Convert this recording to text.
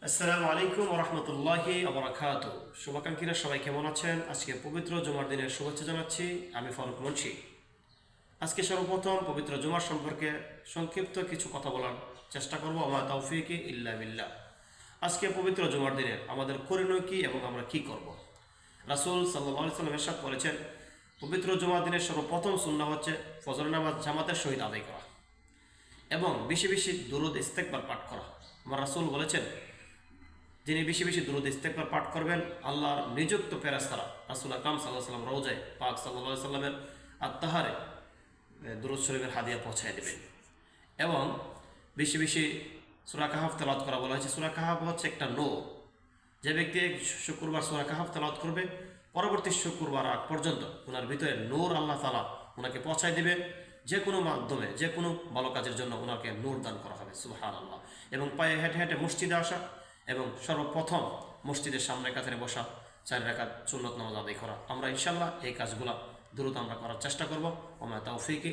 আসসালামু আলাইকুম রহমতুল্লাহি আবরাকাত। শুভাকাঙ্ক্ষীরা সবাই কেমন আছেন? আজকে পবিত্র জুমার দিনের শুভেচ্ছা জানাচ্ছি। আমি ফারুক মুন্সি। আজকে সর্বপ্রথম পবিত্র জুমার সম্পর্কে সংক্ষিপ্ত কিছু কথা বলার চেষ্টা করব। আমার তাওফিকে ইল্লা বিল্লাহ। আজকে পবিত্র জুমার দিনের আমাদের করণীয় কী এবং আমরা কি করব? রাসূল সাল্লাল্লাহু আলাইহি ওয়াসাল্লাম ইরশাদ করেছেন, পবিত্র জুমার দিনের সর্বপ্রথম সুন্নাহ হচ্ছে ফজর নামাজ জামাতের সহিত আদায় করা এবং বেশি বেশি দুরূদ ইস্তেগফার পাঠ করা। আমার রাসূল বলেছেন, যিনি বেশি বেশি দুরূদ ইস্তেগফার পাঠ করবেন, আল্লাহর নিযুক্ত ফেরেশতারা রাসূল আকরাম সাল্লাল্লাহু আলাইহি ওয়াসাল্লাম রওজায় পাক সাল্লাল্লাহু আলাইহি ওয়াসাল্লামের আত্মাহারে দুরূদ শরীফের হাদিয়া পৌঁছায় দেবেন। এবং বেশি বেশি সূরা কাহাফ তেলাওয়াত করা বলা হয়েছে। সূরা কাহাফ হচ্ছে একটা নূর। যে ব্যক্তি শুক্রবার সূরা কাহাফ তেলাওয়াত করবে, পরবর্তী শুক্রবার আগ পর্যন্ত ওনার ভিতরে নূর আল্লাহ তাআলা ওনাকে পৌঁছায় দেবে। যে কোনো মাধ্যমে যে কোনো ভালো কাজের জন্য ওনাকে নূর দান করা হবে। সুবহানাল্লাহ। এবং পায়ে হেঁটে হেঁটে মসজিদে আসা এবং সর্বপ্রথম মসজিদের সামনে কাতারে বসা, 4 রাকাত সুন্নত নামাজ আদায় করা। আমরা ইনশাআল্লাহ এই কাজগুলো দ্রুত আমরা করার চেষ্টা করব। ওমা তাওফিকে